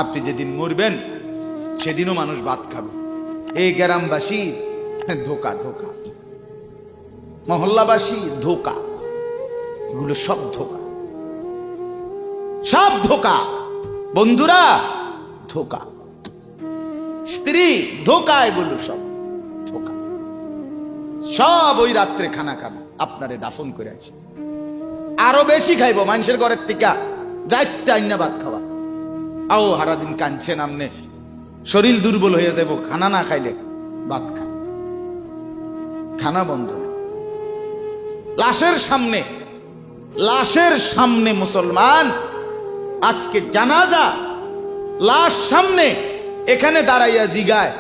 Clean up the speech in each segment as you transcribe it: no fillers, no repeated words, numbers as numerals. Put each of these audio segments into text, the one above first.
আপনি যেদিন মরবেন সেদিনও মানুষ ভাত খাবে। এই গ্রামবাসী ধোকা ধোকা, মহল্লাবাসী ধোকা, এগুলো সব ধোকা, সব ধোকা। বন্ধুরা ধোকা, স্ত্রী ধোকা, এগুলো সব ধোকা। সব ওই রাত্রে খানা খাবে, আপনারে দাফন করে আসে, আরো বেশি খাইব মানুষের ঘরের থেকে যাইতে আইনা ভাত খাওয়া। আও সারাদিন কাঁদছেন আমনে, শরীর দুর্বল হয়ে যাব খানা না খাইলে। ভাত খা, খানা বন্ধ। লাশের সামনে, লাশের সামনে মুসলমান আজকে জানাজা, লাশ সামনে, এখানে দাঁড়াইয়া জিগায়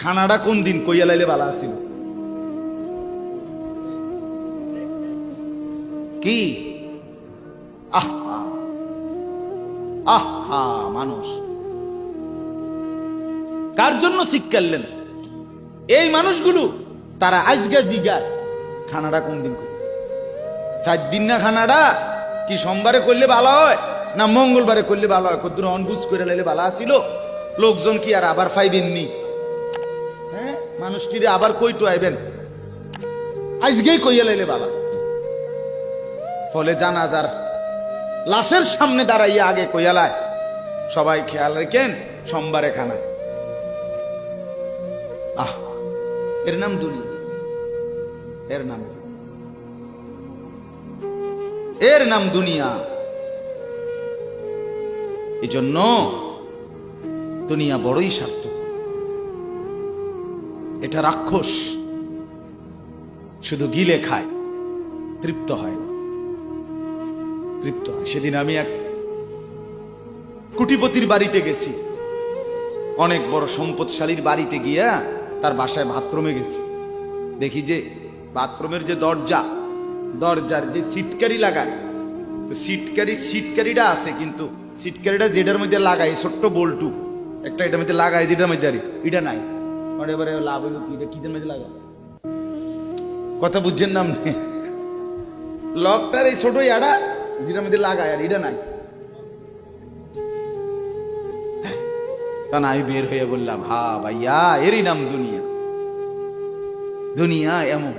খানাটা কোন দিন কইয়া লাইলে ভালো আছিল। কি আহা আহা, মানুষ কার জন্য শিক্ষালেন? এই মানুষগুলো তারা আজকে জিগায় খানাটা কোন দিন করবে। 4 দিন না খানাটা কি সোমবারে করলে ভালো হয় না মঙ্গলবারে করলে ভালো হয়? কত অনবুঝ করে লাইলে ভালো আছিল। লোকজন কি আর আবার পাইবেননি? হ্যাঁ, মানুষটিরে আবার কইটো আইবেন, আজকেই কইয়া লাইলে ভালো। ফলে জানাজার লাশের সামনে দাঁড়াইয়া আগে কইয়ালায় সবাই খেয়াল রেখেন সোমবারে খানা। আহ, এর নাম দুনিয়া, এর নাম, এর নাম দুনিয়া। এই জন্য দুনিয়া বড়ই স্বার্থপর, এটা রাক্ষস, শুধু গিলে খায়, তৃপ্ত হয় না, তৃপ্ত হয়। সেদিন আমি এক কুটিপতির বাড়িতে গেছি, অনেক বড় সম্পদশালীর বাড়িতে গিয়া তার বাসায় বাথরুমে গেছি। দেখি যে বাথরুমের যে দরজা, দরজার যে সিটকারি লাগায়, তো সিটকারিটা আছে, কিন্তু সিটকারিটা যেটার মধ্যে লাগায় ছোট্ট বল্টু একটা, এটার মধ্যে লাগায় যেটার মধ্যে আর এটা নাই। এবারে লাভ হইল কি, এটা কিদের মধ্যে লাগায়? কথা বুঝছেন না আপনি? লকটার এই ছোট ইয়াটা যেটার মধ্যে লাগায় আর এটা নাই। তখন আমি বের হয়ে বললাম, হা ভাইয়া, এরই নাম দুনিয়া। দুনিয়া এমন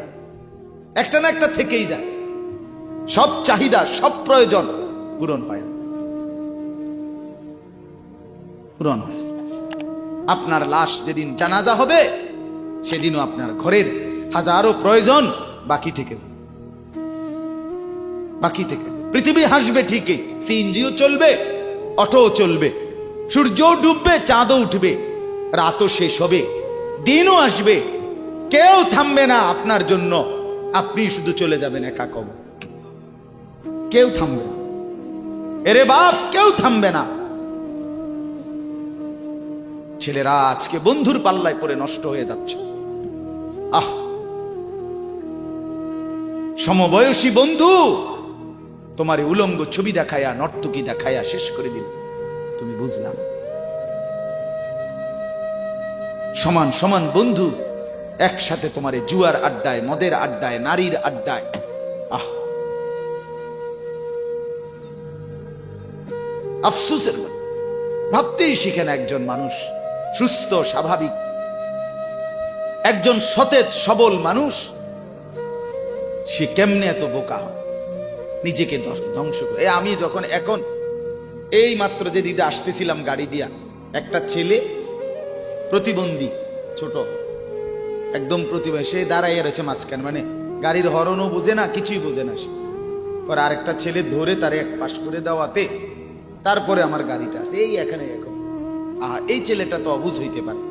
একটা না একটা থেকেই যায়, সব চাহিদা সব প্রয়োজন পূরণ হয়, পূরণ হয়। আপনার লাশ যেদিন জানাজা হবে সেদিনও আপনার ঘরের হাজারো প্রয়োজন বাকি থেকে যাবে, বাকি থেকে। পৃথিবী হাসবে ঠিকই, সিএনজিও চলবে, অটোও চলবে, সূর্যও ডুববে, চাঁদও উঠবে, রাতও শেষ হবে, দিনও আসবে, কেউ থামবে না আপনার জন্য। আপনি শুধু চলে যাবেন একা কবর, কেউ থামবে না। এরে বাপ, কেউ থামবে না। ছেলেরা আজকে বন্ধুর পাল্লায় পড়ে নষ্ট হয়ে যাচ্ছে। আহ, সমবয়সী বন্ধু তোমার উলঙ্গ ছবি দেখায়া, নর্তকী দেখায়া শেষ করে দিল, তুমি বুঝলাম। সমান সমান বন্ধু একসাথে তোমার জুয়ার আড্ডায়, মদের আড্ডায়, নারীর আড্ডায়। আহ, আফসোসের, ভাবতেই শিখেন একজন মানুষ সুস্থ স্বাভাবিক, একজন সতেজ সবল মানুষ, সে কেমনে এত বোকা হয়, নিজেকে ধ্বংস করে। আমি যখন এখন এই মাত্র যে দিদা আসতেছিলাম গাড়ি দিয়া, একটা ছেলে প্রতিবন্ধী, ছোট একদম প্রতিবন্ধী, সে দাঁড়াইয়া রয়েছে মাঝখানে, মানে গাড়ির হরনও বোঝে না, কিছুই বোঝে না। সে পরে আরেকটা ছেলে ধরে তারে এক পাশ করে দেওয়াতে তারপরে আমার গাড়িটা আসছে এই এখানে। এখন এই ছেলেটা তো অবুঝ হইতে পারে,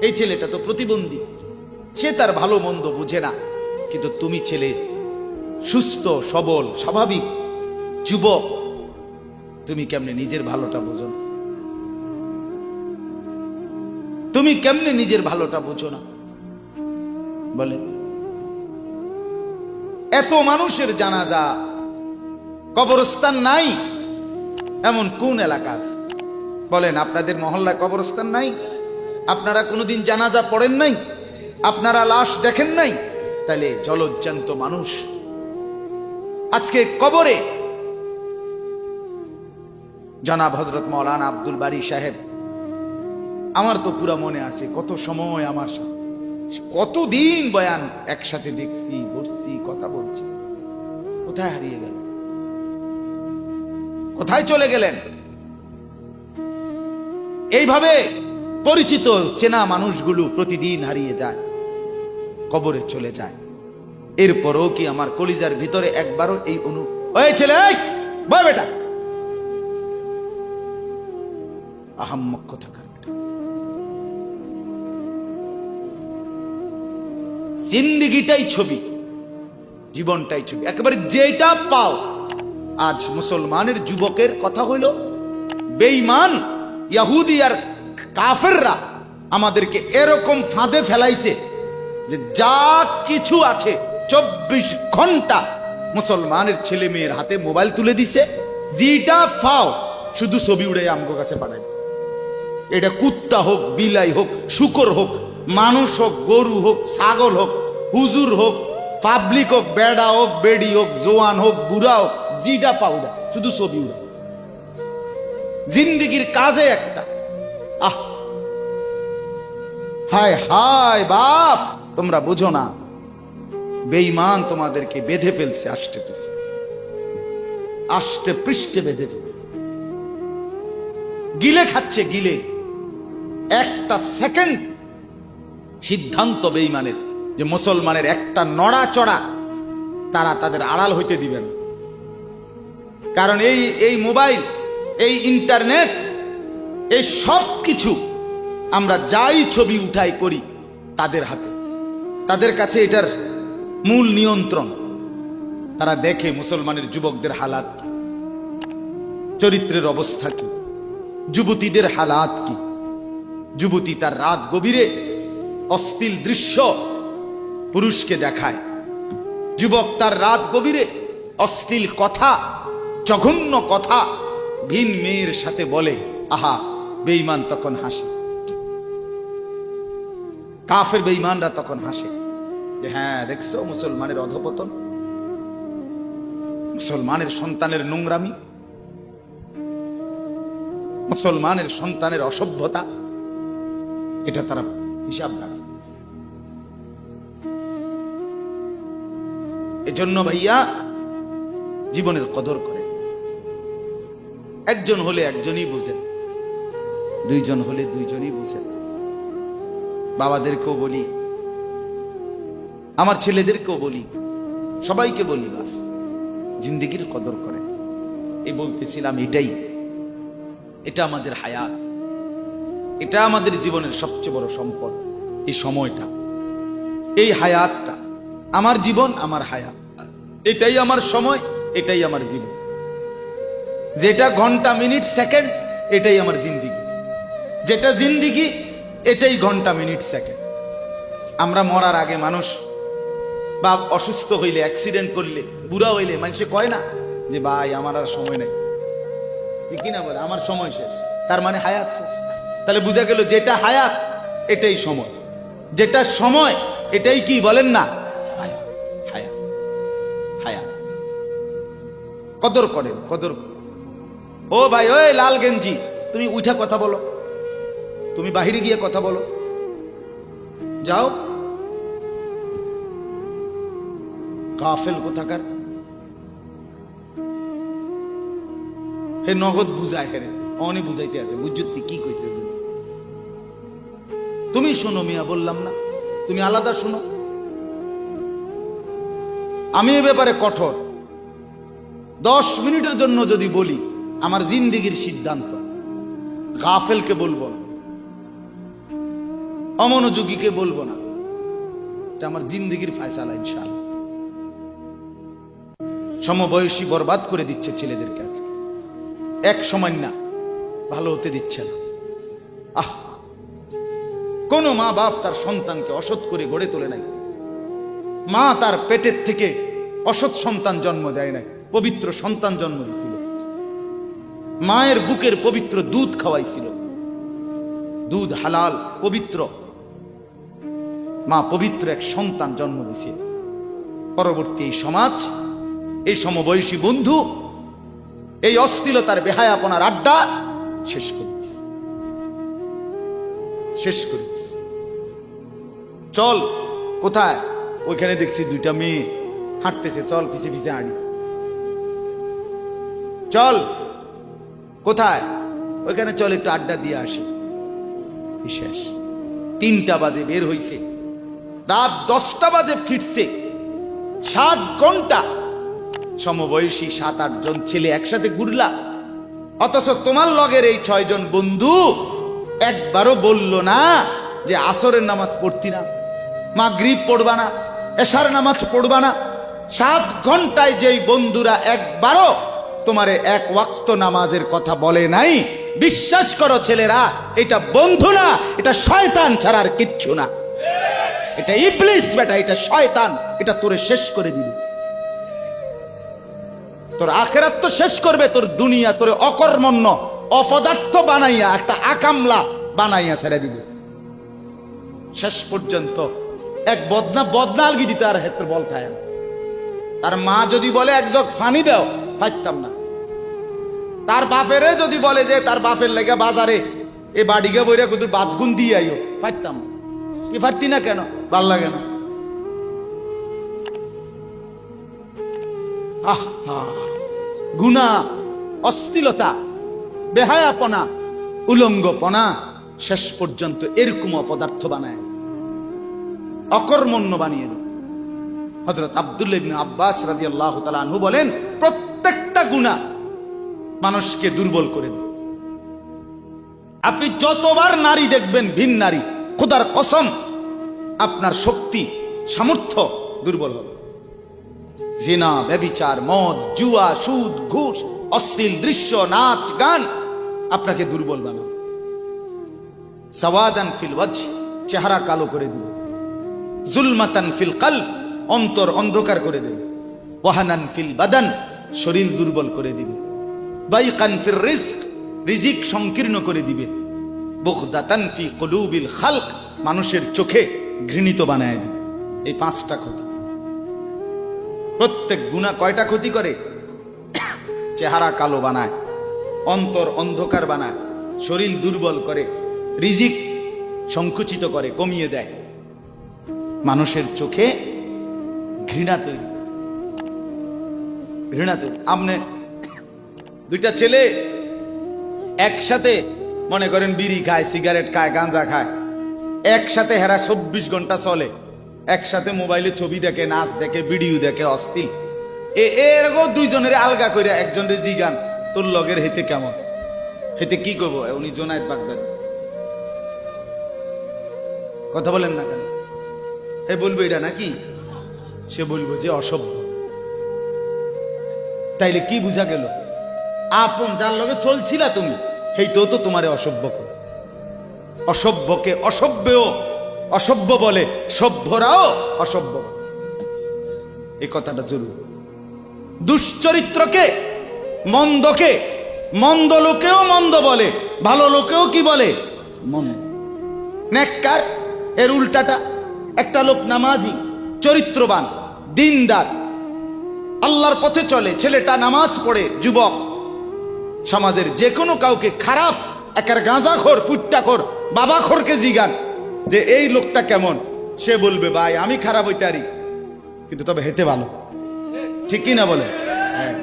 এই ছেলেটা তো প্রতিবন্ধী, সে তার ভালো মন্দ বুঝে না। কিন্তু তুমি ছেলে সুস্থ সবল স্বাভাবিক যুবক, তুমি কেমনে নিজের ভালোটা বোঝো না? তুমি কেমনে নিজের ভালোটা বোঝো না বলে? এত মানুষের জানাজা, কবরস্থান নাই এমন কোন এলাকা আছে বলেন? আপনাদের মহল্লায় কবরস্থান নাই? আপনারা কোনোদিন জানাজা পড়েন নাই? আপনারা লাশ দেখেন নাই? তাহলে জলজ্জান্ত মানুষ আজকে কবরে জনাব হযরত মাওলানা আব্দুল বারী সাহেব, আমার তো পুরা মনে আছে কত সময় আমার সাথে, কতদিন বয়ান একসাথে দেখছি, বসছি, কথা বলছি। কোথায় হারিয়ে গেল? কোথায় চলে গেলেন? এইভাবে পরিচিত চেনা মানুষগুলো প্রতিদিন হারিয়ে যায়, কবরে চলে যায়। এরপরও কি আমার কলিজার ভিতরে একবারও এই ওই ছেলে, এই বয় বেটা, আহাম্মক কোথাকার বেটা, জিন্দিগিটাই ছবি, জীবনটাই ছবি, একেবারে যেটা পাও। আজ মুসলমানের যুবকের কথা হইল বেঈমান ইহুদি আর কাফেররা আমাদেরকে এরকম ফাঁদে ফেলাইছে যে যা কিছু আছে 24 ঘন্টা মুসলমানের ছেলে মেয়ের হাতে মোবাইল তুলে দিছে, যেটা ফাও শুধু ছবি উড়ে আমগো কাছে পাঠায়। এটা কুত্তা হোক, বিলাই হোক, শুকর হোক, মানুষ হোক, গরু হোক, ছাগল হোক, হুজুর হোক, পাবলিক হোক, বেড়া হোক, বেড়ি হোক, জোয়ান হোক, বুড়া হোক, যেটা পাউডা শুধু ছবি উড়া। জিন্দিগির কাজে একটা, আহ হায় হায় বাপ, তোমরা বুঝো না, বেঈমান তোমাদেরকে বেঁধে ফেলছে, আষ্টে পৃষ্ঠে, আষ্টে পৃষ্ঠে বেঁধে ফেলছে, গিলে খাচ্ছে, গিলে। একটা সেকেন্ড সিদ্ধান্ত বেঈমানের যে মুসলমানের একটা নড়াচড়া তারা তাদের আড়াল হইতে দিবেন। কারণ এই মোবাইল, এই ইন্টারনেট, এই সব কিছু আমরা যাই ছবি উঠাই করি তাদের হাতে, তাদের কাছে এটার মূল নিয়ন্ত্রণ। তারা দেখে মুসলমানের যুবকদের হালাত কি, চরিত্রের অবস্থা কি, যুবতীদের হালাত কি। যুবতী তার রাত গভীরে অশ্লীল দৃশ্য পুরুষকে দেখায়, যুবক তার রাত গভীরে অশ্লীল কথা, জঘন্য কথা ভিন মেয়ের সাথে বলে। আহা, বেঈমান তখন হাসে, কাফের বেঈমানরা তখন হাসে যে হ্যাঁ দেখছো মুসলমানের অধপতন, মুসলমানের সন্তানের নোংরামি, মুসলমানের সন্তানের অসভ্যতা, এটা তারা হিসাব রাখে। এজন্য ভাইয়া জীবনের কদর করে। একজন হলে একজনই বুঝেন, দুইজন হলে দুইজনই বুঝেন। বাবাদেরকেও বলি, আমার ছেলেদেরকেও বলি, সবাইকে বলি, বাপ জিন্দেগির কদর করে। এই বলতেছিলাম, এটা আমাদের হায়াত, এটা আমাদের জীবনের সবচেয়ে বড় সম্পদ। এই সময়টা, এই হায়াতটা, আমার জীবন, আমার হায়াত, এটাই আমার সময়, এটাই আমার জীবন। যেটা ঘন্টা, মিনিট, সেকেন্ড, এটাই আমার জিন্দিগি। যেটা জিন্দিগি, এটাই ঘন্টা, মিনিট, সেকেন্ড। আমরা মরার আগে মানুষ বা অসুস্থ হইলে, অ্যাক্সিডেন্ট করলে, বুড়া হইলে মানুষে কয় না যে ভাই আমার আর সময় নেই, ঠিক না বলে, আমার সময় শেষ, তার মানে হায়াত শেষ। তাহলে বোঝা গেল যেটা হায়াত এটাই সময়, যেটা সময় এটাই কি বলেন না হায়াত। হায়াত, হায়াত কদর করেন, কদর। ও ভাই, ওই লাল গেঞ্জি, তুমি উঠা কথা বলো, তুমি বাহিরে গিয়ে কথা বলো, যাও। কাফেল কোথাকার, হে নগদ বুঝায়, হেরে অনে বুঝাইতে আছে, বুঝতে কি কইছে। তুমি শোনো মিয়া, বললাম না তুমি আলাদা শোনো। আমি এ ব্যাপারে কঠোর। 10 মিনিটের জন্য যদি বলি আমার জিন্দিগির সিদ্ধান্ত, গাফেলকে বলবো না, অমনোযোগীকে বলবো না, এটা আমার জিন্দিগির ফায়সালা ইনশাআল্লাহ। সমবয়সী বরবাদ করে দিচ্ছে ছেলেদের কাছে, এক সময় না ভালো হতে দিচ্ছে না। আহ, কোন মা বাপ তার সন্তানকে অসৎ করে গড়ে তোলে নাই। মা তার পেটের থেকে অসৎ সন্তান জন্ম দেয় নাই, পবিত্র সন্তান জন্ম দিয়েছিল। মায়ের বুকের পবিত্র দুধ খাওয়াইছিল, দুধ হালাল পবিত্র। মা পবিত্র এক সন্তান জন্ম দিয়েছে। পরবর্তী এই সমাজ, এই সমবয়সী বন্ধু এই অশ্লীলতার বেহায়াপনার আড্ডা শেষ করে দিস, শেষ করে দিস। চল। কোথায়? ওইখানে দেখছি দুইটা মেয়ে হাঁটতেছে, চল পিছে পিছে হাঁটি। চল। কোথায়? ওইখানে চল একটু আড্ডা দিয়ে আসি। শেষ। 3টা বাজে বের হইছে, রাত 10টা বাজে ফিরছে। 7 ঘন্টা সমবয়সী 7-8 জন ছেলে একসাথে ঘুরলা, অথচ তোমার লগের এই 6 জন বন্ধু একবারও বলল না যে আসরের নামাজ পড়তি না, মাগরিব পড়বা না, এশার নামাজ পড়বা না। 7 ঘন্টায় যেই বন্ধুরা একবারও তোমারে এক ওয়াক্ত নামাজের কথা বলে নাই, বিশ্বাস করো ছেলেরা, এটা বন্ধু না, এটা শয়তান ছাড়া আর কিচ্ছু না। এটা ইবলিস বেটা, এটা শয়তান, এটা তোরে শেষ করে দিল। তোর আখিরাত তো শেষ করবে, তোর দুনিয়া তোরে অকর্মণ্য অপদার্থ বানাইয়া একটা আকামলা বানাইয়া ছেড়ে দিবে। শেষ পর্যন্ত এক বদনা আলগি দিতে আর হেত্র বলতায়। তার মা যদি বলে এক জগ ফানি দাও, পাইতাম না। তার বাপেরে যদি বলে যে তার বাপের লেগে বাজারে এ বাড়িকে বইরা কুতুর বাতগুন দিয়ে আইও, পাইতাম না। কি পারতি না কেন? ভাল লাগে না। গুনাহ, অশ্লীলতা, বেহায়াপনা, উলঙ্গপনা শেষ পর্যন্ত এরকম অপদার্থ বানায়, অকর্মণ্য বানিয়ে দেয়। হযরত আব্দুল্লাহ ইবনে আব্বাস রাদিয়াল্লাহু তাআলা আনহু বলেন, প্রত্যেকটা গুনাহ মানুষকে দুর্বল করে দেয়। আপনি যতবার নারী দেখবেন ভিন নারী, খোদার কসম আপনার শক্তি সামর্থ্য দুর্বল হবে। জিনা, ব্যভিচার, মদ, জুয়া, সুদ, ঘুষ, অশ্লীল দৃশ্য, নাচ, গান আপনাকে দুর্বল বানাবে। সাওয়াদান ফিল ওয়াজহ, চেহারা কালো করে দিবে। জুলমাতান ফিল কলব, অন্তর অন্ধকার করে দেবে। ওয়াহানান ফিল বাদান, শরীর দুর্বল করে দিবে। দাইকান ফির রিজক, রিজিক সংকীর্ণ করে দিবে। বুগদাতান ফি কুলুবিল খালক, মানুষের চোখে ঘৃণিত বানায় দিবে। এই 5টা ক্ষতি। প্রত্যেক গুনাহ কয়টা ক্ষতি করে? চেহারা কালো বানায়, অন্তর অন্ধকার বানায়, শরীর দুর্বল করে, রিজিক সংকুচিত করে, কমিয়ে দেয়, মানুষের চোখে ঘৃণা তৈরি। ঘৃণা তৈরি। আপনি দুইটা ছেলে একসাথে মনে করেন বিড়ি খায়, সিগারেট খায়, গাঁজা খায়, একসাথে হেরা 24 ঘন্টা চলে, একসাথে মোবাইলে ছবি দেখে, নাচ দেখে, ভিডিও দেখে, অশ্লীল। এরকম দুইজনের আলগা করে একজনের জিগান তোর লগের হেতে কেমন, হেতে কি করবো? উনি জোনায়েদ বাগদাদি। কথা বলেন না কেন? এ বলবো এটা নাকি? সে বলবো যে অসভ্য। তাইলে কি বুঝা গেল? আপন যার লগে চলছিলা তুমি, হেইতেও তো তোমারে অসভ্য করে। অসভ্যকে অসভ্যও অসভ্য বলে, সভ্যরাও অসভ্য। এই কথাটা জরুরি। দুশ্চরিত্রকে, মন্দকে মন্দ লোকেও মন্দ বলে, ভালো লোকেও কি বলে? মন্দ। নেককার এর উল্টাটা। একটা লোক নামাজি, চরিত্রবান, দিনদার, আল্লাহর পথে চলে, ছেলেটা নামাজ পড়ে, যুবক, সমাজের যে কোনো কাউকে খারাপ, একের গাঁজাখোর, ফুট্টাখোর, বাবাখোরকে জিগান যে এই লোকটা কেমন, সে বলবে ভাই আমি খারাপ হইতে পারি, কিন্তু তবে হেতে ভালো। ঠিক কি না বলে? হ্যাঁ।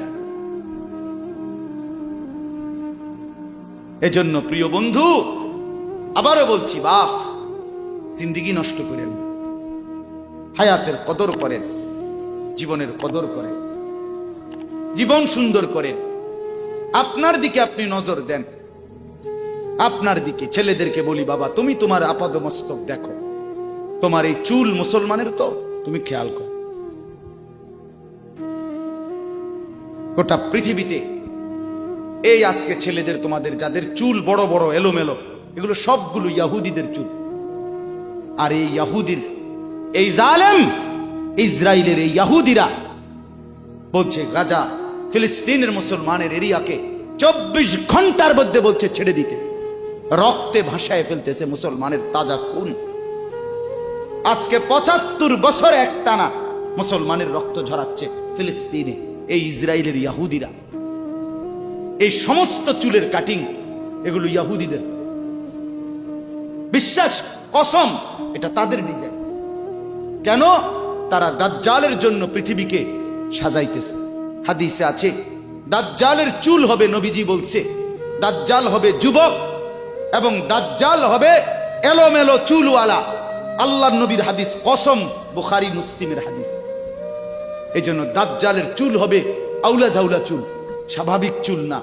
এজন্য প্রিয় বন্ধু, আবারও বলছি, বাপ জিন্দেগি নষ্ট করেন, হায়াতের কদর করেন, জীবনের কদর করেন, জীবন সুন্দর করেন। আপনার দিকে আপনি নজর দেন, আপনার দিকে। ছেলেদেরকে বলি, বাবা তুমি তোমার আপাদমস্তক দেখো, তোমার এই চুল মুসলমানের তো, তুমি খেয়াল করো। গোটা পৃথিবীতে এই আজকে ছেলেদের, তোমাদের যাদের চুল বড় বড় এলোমেলো, এগুলো সবগুলো ইহুদিদের চুল। আর এই ইহুদির, এই জালেম ইসরায়েলের এই ইহুদিরা বলছে গাজা, ফিলিস্তিনের মুসলমানের এরিয়াকে 24 ঘন্টার মধ্যে বলছে ছেড়ে দিতে। রক্তে ভাসায় ফেলতেছে মুসলমানের তাজা খুন। আজকে 75 বছর একটানা মুসলমানের রক্ত ঝরাচ্ছে ফিলিস্তিনে এই ইসরায়েলের ইহুদিরা। এই সমস্ত চুলের কাটিং এগুলো ইয়াহুদিদের, বিশ্বাস কসম এটা তাদের ডিজাইন। কেন? তারা দাজ্জালের জন্য পৃথিবীকে সাজাইতেছে। হাদিসে আছে দাজ্জালের চুল হবে, নবীজি বলছে দাজ্জাল হবে যুবক এবং দাজ্জাল হবে এলোমেলো চুলওয়ালা। আল্লাহর নবীর হাদিস, কসম, বুখারী মুসলিমের হাদিস। এই জন্য দাজ্জালের চুল হবে আউলা জাউলা চুল, স্বাভাবিক চুল না।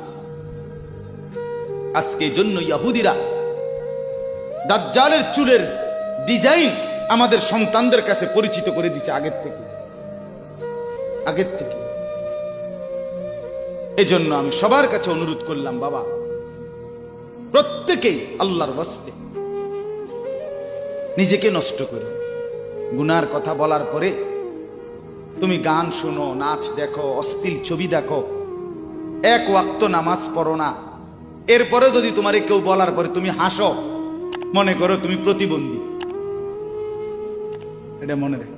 আজকে জন্য ইহুদিরা দাজ্জালের চুলের ডিজাইন আমাদের সন্তানদের কাছে পরিচিত করে দিছে আগের থেকে। এই জন্য আমি সবার কাছে অনুরোধ করলাম, বাবা প্রত্যেকেই আল্লাহর ওয়াস্তে নিজেকে নষ্ট করো। গুনার কথা বলার পরে তুমি গান শোনো, নাচ দেখো, অশ্লীল ছবি দেখো, এক ওয়াক্ত নামাজ পড়ো না, এরপরে যদি তোমারে কেউ বলার পরে তুমি হাসো, মনে করো তুমি প্রতিবন্ধী। এটা মনে রেখো।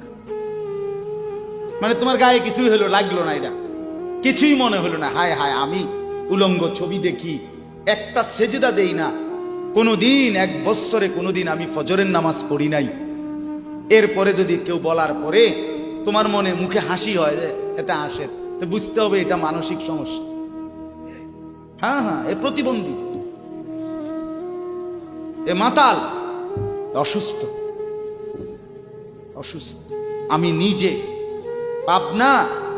মানে তোমার গায়ে কিছুই হলো, লাগলো না, এটা কিছুই মনে হলো না, হায় হায় আমি উলঙ্গ ছবি দেখি, একটা সেজদা দেই না কোনোদিন, 1 বছরে কোনোদিন আমি ফজরের নামাজ পড়ি নাই, এরপরে যদি কেউ বলার পরে তোমার মনে মুখে হাসি হয়, যে এতে হাসে, তো বুঝতে হবে এটা মানসিক সমস্যা। হ্যাঁ হ্যাঁ, এ প্রতিবন্ধী, এ মাতাল, অসুস্থ। আমি নিজে পাবনা,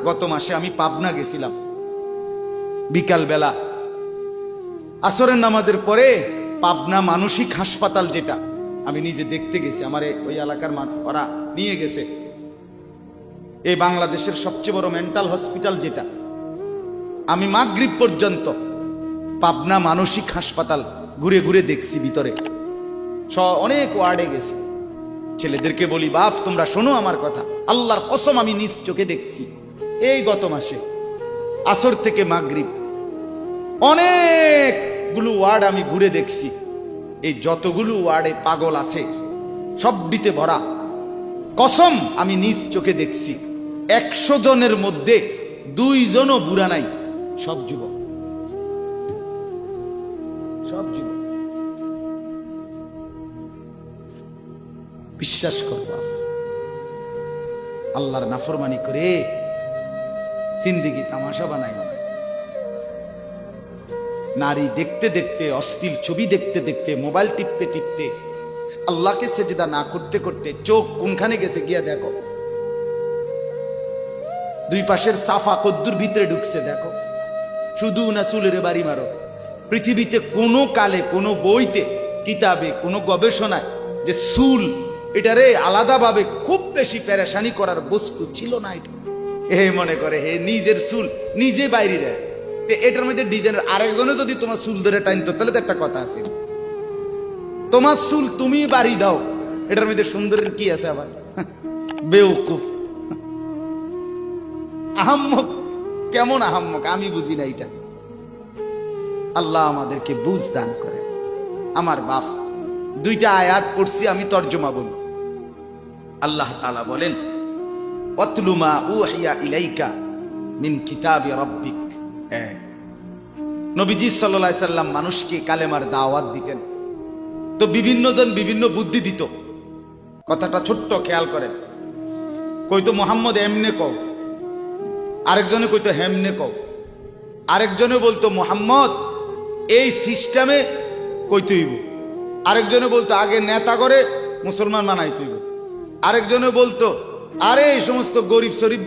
গত মাসে আমি পাবনা গেছিলাম, বিকাল বেলা আসরের নামাজের পরে পাবনা মানসিক হাসপাতাল, যেটা আমি নিজে দেখতে গেছি, আমার ওই এলাকার ওরা নিয়ে গেছে, এই বাংলাদেশের সবচেয়ে বড় মেন্টাল হসপিটাল যেটা। আমি মাগরিব পর্যন্ত পাবনা মানসিক হাসপাতাল ঘুরে ঘুরে দেখছি, ভিতরে অনেক ওয়ার্ডে গেছি। ছেলেদেরকে বলি, বাপ তোমরা শোনো আমার কথা, আল্লাহর কসম আমি নিজ চোখে দেখছি, এই গত মাসে আসর থেকে মাগরিব অনেকগুলো ওয়ার্ড আমি ঘুরে দেখছি। এই যতগুলো ওয়ার্ডে পাগল আছে সবটিতে ভরা, কসম আমি নিজ চোখে দেখছি। 100 জনের মধ্যে 2 জনও বুড়া নাই, সব যুবক, সব যুবক। বিশ্বাস কর বাপ, আল্লাহর নাফরমানি করে জিন্দেগি তামাশা বানাই। নারী দেখতে দেখতে, অশ্লীল ছবি দেখতে দেখতে, মোবাইল টিপতে টিপতে, আল্লাহকে সেজদা না করতে করতে চোখ কোনখানে গেছে গিয়া দেখো, 2 পাশের সাফা কদ্দুর ভিতরে ঢুকছে দেখো। শুধু না চুলের বাড়ি মারো, পৃথিবীতে কোনো কালে, কোনো বইতে, কিতাবে, কোনো গবেষণায় যে চুল এটারে আলাদাভাবে খুব বেশি পেরেশানি করার বস্তু ছিল না। এটা এ মনে করে হে নিজের চুল নিজে বাইরে দেয়, এটার মধ্যে ডিজাইনের আরেকজনে যদি তোমার চুল ধরে টাইনতো তাহলে তো একটা কথা আছে, তোমার চুল তুমি বাড়ি দাও, এটার মধ্যে সুন্দরের কি আছে আবার? বেউকুফ, আহাম্মক, কেমন আহাম্মক আমি বুঝি না এটা। আল্লাহ আমাদেরকে বুঝ দান করে। আমার বাপ 2টা আয়াত পড়ছি, আমি তর্জমা বলব। আল্লাহ তাআলা বলেন, ওয়াতলু মা উহিয়া ইলাইকা মিন কিতাবি রাব্বিক। নবীজি সাল্লাল্লাহু আলাইহি সাল্লাম মানুষকে কালেমার দাওয়াত দিতেন, তো বিভিন্ন জন বিভিন্ন বুদ্ধি দিত। কথাটা ছোট্ট, খেয়াল করেন। কইতো মুহাম্মদ এমনে কও, আরেকজনে কইতো হেমনে কও, আরেকজনে বলতো মুহাম্মদ এই সিস্টেমে কইতেইব, আরেকজনে বলতো আগে নেতা করে মুসলমান বানাই তুইব, আরেকজনে বলতো আরে এই সমস্ত গরিব শরীফ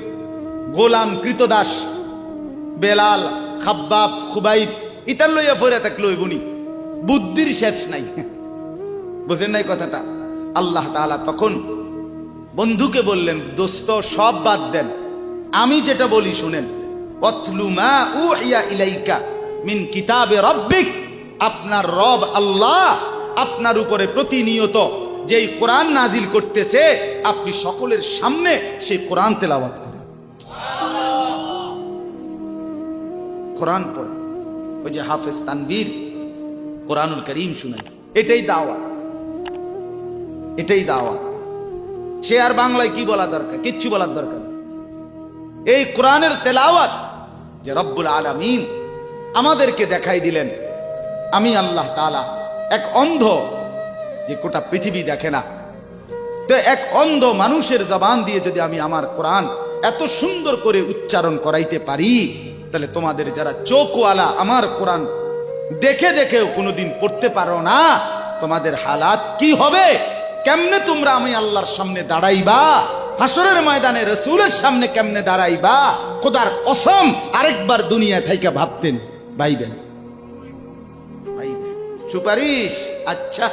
গোলাম কৃতদাস বেলাল খাব্বাব খুবাইব ইতার লইয়া ফইরা থাকলো বনি, বুদ্ধির শেষ নাই। বুঝেন নাই কথাটা? আল্লাহ তাআলা তখন বন্ধুকে বললেন, দোস্ত সব বাদ দেন, আমি যেটা বলি শুনেন। ওয়াতলু মা উহিয়া ইলাইকা মিন কিতাবে রাব্বিক, আপনার রব আল্লাহ আপনার উপরে প্রতিনিয়ত যেই কোরআন নাজিল করতেছে, আপনি সকলের সামনে সেই কোরআন তেলাওয়াত করেন, কোরআন পড়েন। ওই যে হাফেজ তানভীর কোরআনুল কারীম শুনাইছে, এটাই দাওয়াত, এটাই দাওয়াত। সে আর বাংলায় কি বলা দরকার? কিচ্ছু বলার দরকার। এই কোরআনের তেলাওয়াত যে রব্বুল আলামিন আমাদেরকে দেখাই দিলেন আমি আল্লাহ তাআলা এক অন্ধ, যে গোটা পৃথিবী দেখে না, তো এক অন্ধ মানুষের জবান দিয়ে যদি আমি আমার কোরআন এত সুন্দর করে উচ্চারণ করাইতে পারি, তাহলে তোমাদের যারা চোখওয়ালা আমার কোরআন দেখে দেখেও কোনোদিন পড়তে পারো না, তোমাদের হালাত কি হবে? কেমনে তোমরা আমি আল্লাহর সামনে দাঁড়াইবা? হাসরের ময়দানে রাসূলের সামনে কেমনে দাঁড়াইবা? খোদার কসম আরেকবার দুনিয়া থেকে ভাবতেন, ভাইবেন সুপারিশ। আচ্ছা,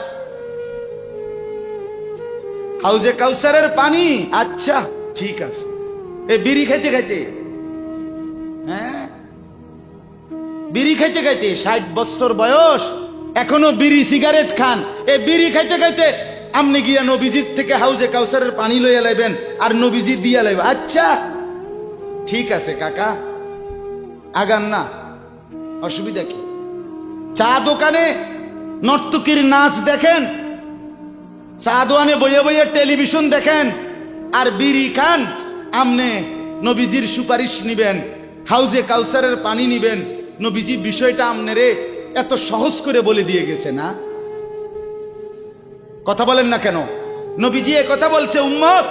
হাউজে কাউসারের পানি, আচ্ছা ঠিক আছে। এই বিড়ি খাইতে খাইতে, হ্যাঁ বিড়ি খাইতে খাইতে 60 বছর বয়স, এখনো বিড়ি সিগারেট খান। এই বিড়ি খাইতে খাইতে আপনি গিয়া নবীজির থেকে হাউজে কাউসারের পানি লইয়া লাইবেন আর নবীজি দিয়া লাইবেন। আচ্ছা ঠিক আছে কাকা, আগান না, অসুবিধা কি? চা দোকানে নর্তকীর নাচ দেখেন, চা দোকানে বইয়ে বইয়ে টেলিভিশন দেখেন, আর বিড়ি খান। আমনে নবীজির সুপারিশ নিবেন, হাউজে কাউসারের পানি নিবেন। নবীজি বিষয়টা আমনেরে এত সহজ করে বলে দিয়ে গেছে না? কথা বলেন না কেন? নবীজি এ কথা বলছে, উম্মত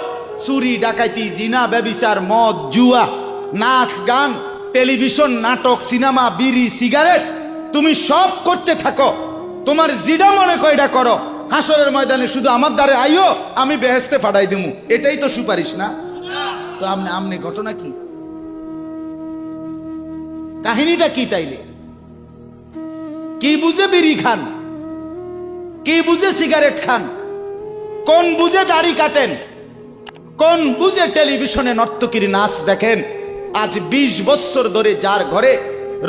চুরি ডাকাইতি জিনা ব্যভিচার মদ জুয়া নাচ গান টেলিভিশন নাটক সিনেমা বিড়ি সিগারেট তুমি সব করতে থাকো, তোমার জিডা মনে কয়টা করো, হাসরের ময়দানে শুধু আমার দ্বারে আইও, আমি বেহেশতে ফাটাই দিমু। এটাই তো সুপারিশ না? তো আমনে ঘটনা কি, কাহিনীটা কি? তাইলে কি বুঝে বিড়ি খান, কি বুঝে সিগারেট খান, কোন বুঝে দাড়ি কাটেন, কোন বুঝে টেলিভিশনে নর্তকীর নাচ দেখেন? আজ 20 বছর ধরে যার ঘরে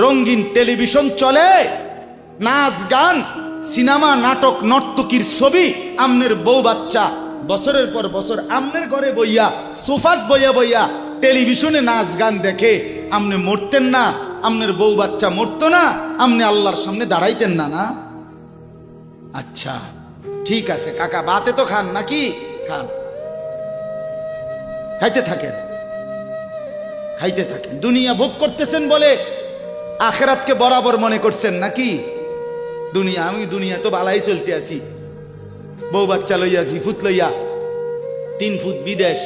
রঙিন টেলিভিশন চলে, নাচ গান সিনেমা নাটক নর্তকীর ছবি, আমনের বউ বাচ্চা বছরের পর বছর আমনের ঘরে বইয়া সোফাত বইয়া বইয়া টেলিভিশনে নাচ গান দেখে, আমনে মরতেন না? আমনের বউ বাচ্চা মরতো না? আমনে আল্লাহর সামনে দাঁড়াইতেন না? না? আচ্ছা ঠিক আছে কাকা, বাতে তো খান নাকি? খান, খাইতে থাকেন, খাইতে থাকেন। দুনিয়া ভোগ করতেছেন বলে আখিরাতকে বরাবর মনে করছেন নাকি? দুনিয়া, আমি দুনিয়া তো বালাই চলতে আছি, বউ বাচ্চা লইয়া 2 ফুট লইয়া 3 ফুট বিদেশ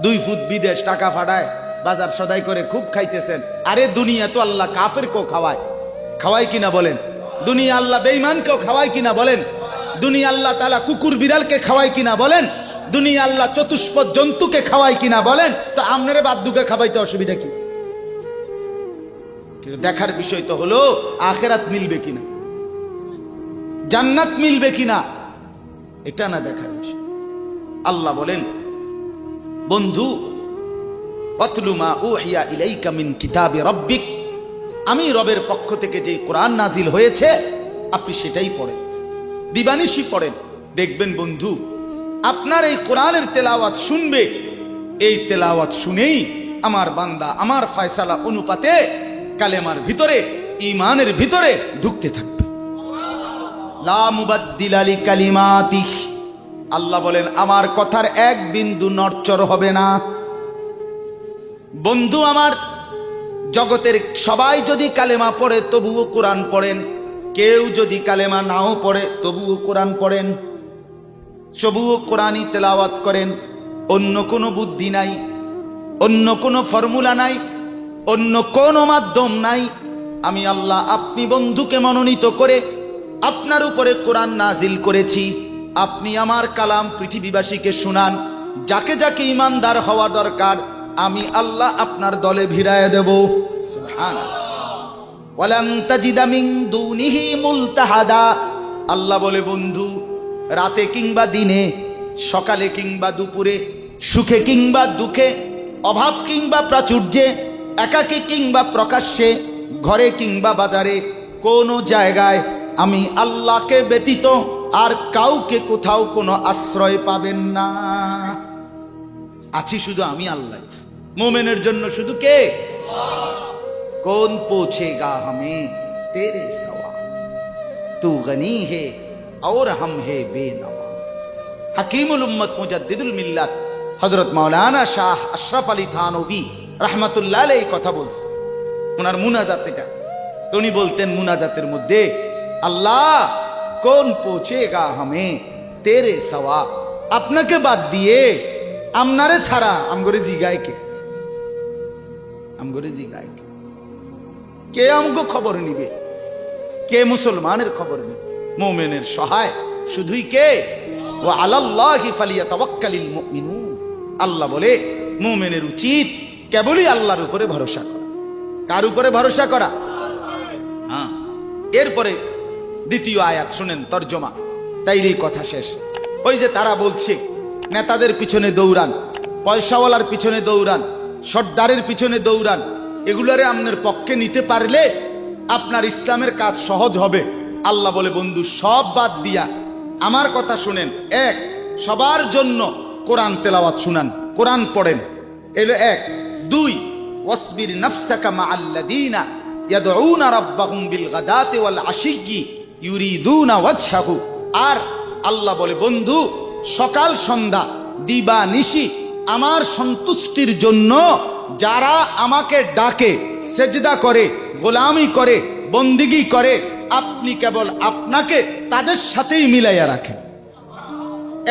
2 ফুট বিদেশ, টাকা ফাটায় বাজার সদাই করে খুব খাইতেছেন। আরে দুনিয়া তো আল্লাহ কাফেরকেও খাওয়ায়, খাওয়ায় কিনা বলেন? দুনিয়া আল্লাহ বেঈমানকেও খাওয়ায় কিনা বলেন? দুনিয়া আল্লাহ তাআলা কুকুর বিড়ালকে খাওয়ায় কিনা বলেন? দুনিয়া আল্লাহ চতুষ্পদ জন্তুকে খাওয়ায় কিনা বলেন? তো আমনেরে বাদ্দুকে খাওয়াইতে অসুবিধা কি? কিন্তু দেখার বিষয় তো হলো আখিরাত মিলবে কিনা, জান্নাত মিলবে কিনা, এটা না দেখার বিষয়। আল্লাহ বলেন, বন্ধু ওয়াতলু মা উহিয়া ইলাইকা মিন কিতাবি রাব্বিক, আমি রবের পক্ষ থেকে যেই কোরআন নাজিল হয়েছে আপনি সেটাই পড়েন, দিবানিশি পড়েন। দেখবেন বন্ধু, আপনার এই কোরআনের তেলাওয়াত শুনবে, এই তেলাওয়াত শুনেই আমার বান্দা আমার ফয়সালা অনুপাতে কালেমার ভিতরে ঈমানের ভিতরে ঢুকতে থাকবে। লা মুবাদ্দিলা লিকালিমাতিহ, আল্লাহ বলেন আমার কথার এক বিন্দু নড়চড় হবে না। বন্ধু আমার, জগতের সবাই যদি কালেমা পড়ে তবুও কোরআন পড়েন, কেউ যদি কালেমা নাও পড়ে তবুও কোরআন পড়েন, তবুও কোরআনই তেলাওয়াত করেন। অন্য কোনো বুদ্ধি নাই, অন্য কোনো ফর্মুলা নাই, অন্য কোনো মাধ্যম নাই। আমি আল্লাহ আপনি বন্ধুকে মনোনীত করে আপনার উপরে কোরআন নাজিল করেছি, আপনি আমার কালাম পৃথিবীবাসীকে শুনান। যাকে যাকে ইমানদার হওয়া দরকার আমি আল্লাহ আপনার দলে ভিড়ায় দেব। সুবহানাল্লাহ। ওয়ালান তাজিদা মিন দুনিহি মুলতাহাদা, আল্লাহ বলে বন্ধু রাতে কিংবা দিনে, সকালে কিংবা দুপুরে, সুখে কিংবা দুঃখে, অভাব কিংবা প্রাচুর্যে, একাকী কিংবা প্রকাশ্যে, ঘরে কিংবা বাজারে, কোনো জায়গায় আমি আল্লাহকে ব্যতীত আর কাউকে কোথাও কোনো আশ্রয় পাবেন না। আছি শুধু আমি আল্লাহ। মোমেনের জন্য শুধু কে? कौन पूछेगा हमें तेरे सवा, तू गनी है और हम है बेनवा। हकीमुल उम्मत मुजद्दिदुल मिल्लत हजरत मौलाना शाह अशरफ अली थानवी रहमतुल्लाह अलैहि কথা বলছে ওনার মুনাজাত এটা। তো উনি বলতেন মুনাজাতের মধ্যে, আল্লাহ কোন পৌঁছেগা হামে তেরে সওয়া, আপনাকে বাদ দিয়ে আমনারে ছাড়া আমগরে জিগায় কে, আমগরে জিগায় কে, কে আমগো খবর নিবে, কে মুসলমানের খবর নিবে? মুমিনের সহায় শুধুই কে? ওয়া আলাল্লাহি ফালিয়াতাওয়াক্কালিল মুমিনুন। আল্লাহ বলে মুমিনের উচিত কেবলই আল্লাহর উপরে ভরসা করা। কার উপরে ভরসা করা? হ্যাঁ। এরপরে দ্বিতীয় আয়াত শুনেন, তরজমা, তাইলেই কথা শেষ। ওই যে তারা বলছে নেতাদের পিছনে দৌড়ান, পয়সাওয়ালার পিছনে দৌড়ান, সর্দারের পিছনে দৌড়ান, এগুলারে আপনার পক্ষে নিতে পারলে আপনার ইসলামের কাজ সহজ হবে। আল্লাহ বলে বন্ধু সব বাদ দিয়া আমার কথা শুনেন। এক, সবার জন্য কোরআন তেলাওয়াত শুনান, কোরআন পড়েন, এলো এক। দুই, ওয়াসবির নাফসাকা মাআল্লাযীনা ইয়াদউনা রাব্বাহুম বিল গাদাতি ওয়াল আশিয়্যি ইউরিদুনা ওয়াজহাহু। আর আল্লাহ বলে বন্ধু সকাল সন্ধ্যা দিবা নিশি আমার সন্তুষ্টির জন্য যারা আমাকে ডাকে, সেজদা করে, গোলামি করে, বন্দিগি করে, আপনি কেবল আপনাকে তাদের সাথেই মিলাইয়া রাখেন।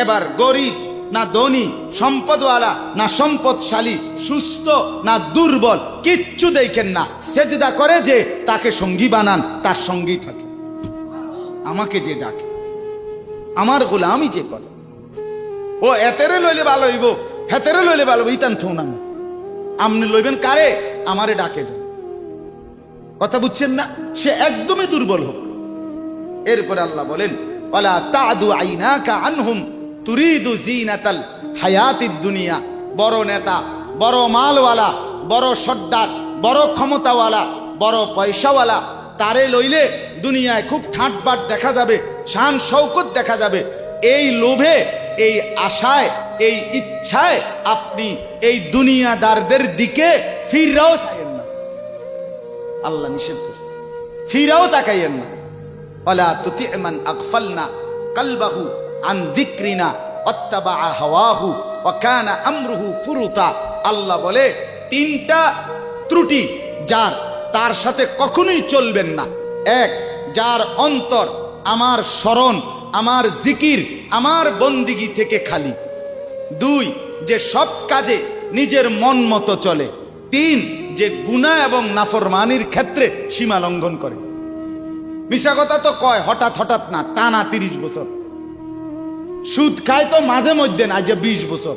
এবার গরিব না ধনী, সম্পদওয়ালা না সম্পদশালী, সুস্থ না দুর্বল, কিচ্ছু দেখেন না, সেজদা করে যে তাকে সঙ্গী বানান, তার সঙ্গী থাকে। আমাকে যে ডাকে, আমার গোলামি যে করে, ও এতেরে লইলে ভালো হইব, হেতেরে লইলে ভালো হইব, ইতান থো না, আপনি লইবেন কারে? আমারে ডাকে যান। কথা বুঝছেন না? সে একদমই দুর্বল হোক। এরপরে আল্লাহ বলেন, ওয়ালা তাদু আইনাকা আনহুম তুরিদু জিনাতাল হায়াতিদ দুনিয়া। বড় নেতা, বড় মালওয়ালা, বড় সর্দার, বড় ক্ষমতাওয়ালা, বড় পয়সাওয়ালা, তারে লইলে দুনিয়ায় খুব ঠাটবাট দেখা যাবে, শান শৌকত দেখা যাবে। এই লোভে, এই আশায়, এই ইচ্ছায় আপনি এই দুনিয়াদারদের দিকে ফিরাও চাইয়েন না। আল্লাহ নিষেধ করছে, ফিরাও তাকাইয়েন না। ওয়ালা তুতি মান আগফালনা কলবাহু আন যিকরিনা ওয়াত্তাবা হাওয়াহু ওয়া কানা আমরুহু ফুরুতা। আল্লাহ বলে তিনটা ত্রুটি যার, তার সাথে কখনোই চলবেন না। এক, যার অন্তর আমার স্মরণ, আমার জিকির, আমার বন্দিগি থেকে খালি। দুই, যে সব কাজে নিজের মন মতো চলে। তিন, যে গুনাহ এবং নাফরমানির ক্ষেত্রে সীমা লঙ্ঘন করে। মিশা কথা তো কয় হঠাৎ হঠাৎ না, টানা 30 বছর। সুদ খায় তো মাঝে মধ্যে না, যে 20 বছর।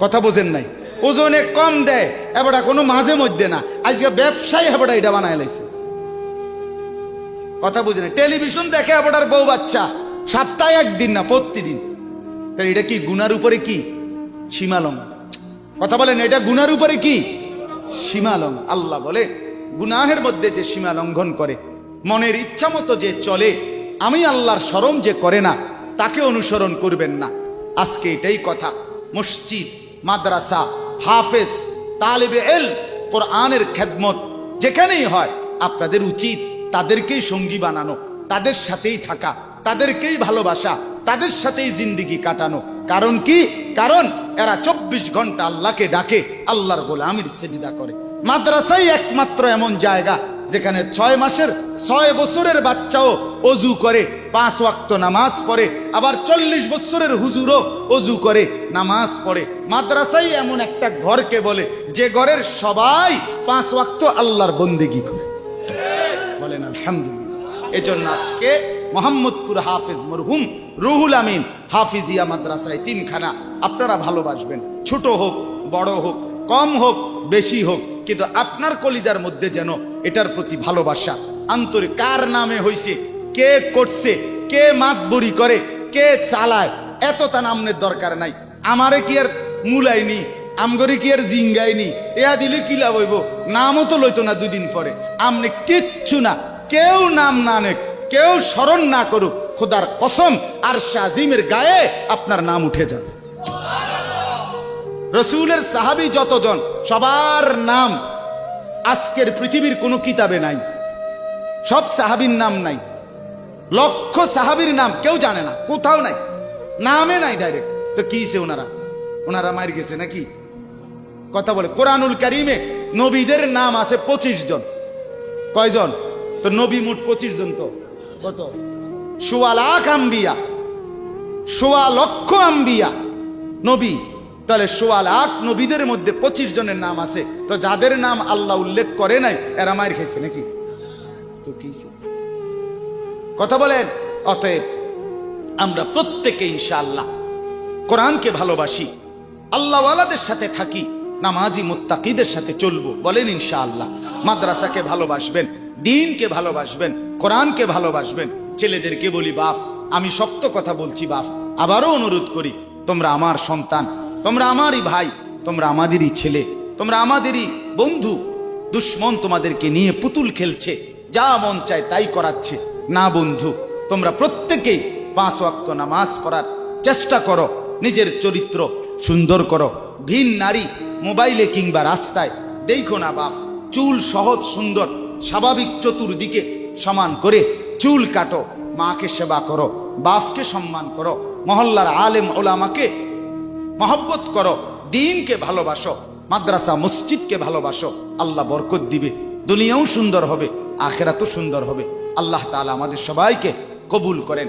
কথা বোঝেন নাই? ওজনে কম দেয় এবারটা কোনো মাঝে মধ্যে না, আজকে ব্যবসায়ী এবারটা এটা বানায় লাইছে। কথা বুঝেন? টেলিভিশন দেখে এবারটার বউ বাচ্চা, সপ্তাহে একদিন না, প্রতিদিন। তাহলে এটা কি গুনার উপরে কি সীমা লঙ্ঘন? কথা বলেন, এটা গুনার উপরে কি সীমা লঙ্ঘন? আল্লাহ বলে গুনাহের মধ্যে যে সীমা লঙ্ঘন করে, মনের ইচ্ছা মতো যে চলে, আমি আল্লাহর শরম যে করে না, তাকে অনুসরণ করবেন না। আজকে এটাই কথা। মসজিদ, মাদ্রাসা, হাফেজ, তালিবে ইলম, কোরআনের খেদমত যেখানেই হয়, আপনাদের উচিত তাদেরকেই সঙ্গী বানানো, তাদের সাথেই থাকা, তাদেরকেই ভালোবাসা, তাদের সাথেই জিন্দেগি কাটানো। কারণ কি? কারণ এরা 24 ঘন্টা আল্লাহকে ডাকে, আল্লাহর গোলামির সেজদা করে। মাদ্রাসাই একমাত্র এমন জায়গা যেখানে 6 মাসের 6 বছরের বাচ্চাও অজু করে, 5 ওয়াক্ত নামাজ পড়ে, আবার 40 বছরের হুজুরও অজু করে, নামাজ পড়ে। মাদ্রাসাই এমন একটা ঘরকে বলে যে ঘরের সবাই 5 ওয়াক্ত আল্লাহর বন্দেগী করে। বলেন আলহামদুলিল্লাহ। এজন্য আজকে মোহাম্মদপুর হাফেজ মরহুম রুহুল আমিন হাফিজিয়া মাদ্রাসায় 3খানা আপনারা ভালোবাসবেন। ছোট হোক, বড় হোক, কম হোক, বেশি হোক, কিন্তু আপনার কলিজার মধ্যে যেন এটার প্রতি ভালোবাসা আন্তরিক। কার নামে হইছে, কে করছে, কে মাতবরি করে, কে চালায়, এত তা নামের দরকার নাই। আমারে কি আর মুলাইনি, আমগরে কি আর জিঙ্গাইনি, এয়া দিলে কি লাভ হইব? নামও তো লইতো না 2 দিন পরে। আমনে কিচ্ছু না, কেউ নাম না নেক, কেউ স্মরণ না করুক, খোদার কসম আরশে আজিমের গায়ে আপনার নাম উঠে যাবে। রসুলের সাহাবী যতজন, সবার নাম আজকের পৃথিবীর কোনো কিতাবে নাই। সব সাহাবীর নাম নাই, লক্ষ সাহাবীর নাম কেউ জানে না, কোথাও নাই, নামে নাই ডাইরেক্ট। তো কিছে ওনারা মার গেছে নাকি? কথা বলে কোরআনুল কারীমে নবীদের নাম আছে 25 জন। কয়জন? তো নবী মোট 25 জন। তো কত? 1.25 লাখ আম্বিয়া, 1.25 লক্ষ আম্বিয়া নবী। তাহলে 1.25 লাখ নবীদের মধ্যে 25 জনের নাম আছে। তো যাদের নাম আল্লাহ উল্লেখ করে নাই এরা মায়ের খেয়েছে নাকি? তো কি কথা বলেন? অতএব আমরা প্রত্যেকে ইনশাআল্লাহ কোরআনকে ভালোবাসি, আল্লাহওয়ালাদের সাথে থাকি, নামাজি মুত্তাকিদের সাথে চলবো। বলেন ইনশাআল্লাহ। মাদ্রাসাকে ভালোবাসবেন, দ্বীনকে ভালোবাসবেন, কোরআনকে ভালোবাসবেন। ছেলেদেরকে বলি, বাপ আমি শক্ত কথা বলছি, বাপ আবারও অনুরোধ করি, তোমরা আমার সন্তান, তোমরা আমারই ভাই, তোমরা আমাদেরই ছেলে, তোমরা আমাদেরই বন্ধু। দুশ্মন তোমাদেরকে নিয়ে পুতুল খেলছে, যা মন চায় তাই করাচ্ছে। না বন্ধু, তোমরা প্রত্যেকেই 5 ওয়াক্ত নামাজ পড়ার চেষ্টা করো, নিজের চরিত্র সুন্দর করো। ভিন নারী মোবাইলে কিংবা রাস্তায় দেখো না বাপ। চুল সহজ সুন্দর স্বাভাবিক চতুর্দিকে সমান করে চুল কাটো, মাকে সেবা করো, বাপকে সম্মান করো, মহল্লার আলেম ওলামাকে মহব্বত করো, দ্বীনকে ভালোবাসো, মাদ্রাসা মসজিদকে ভালোবাসো। আল্লাহ বরকত দিবে, দুনিয়াও সুন্দর হবে, আখেরাতও সুন্দর হবে। আল্লাহ তাআলা আমাদের সবাইকে কবুল করেন।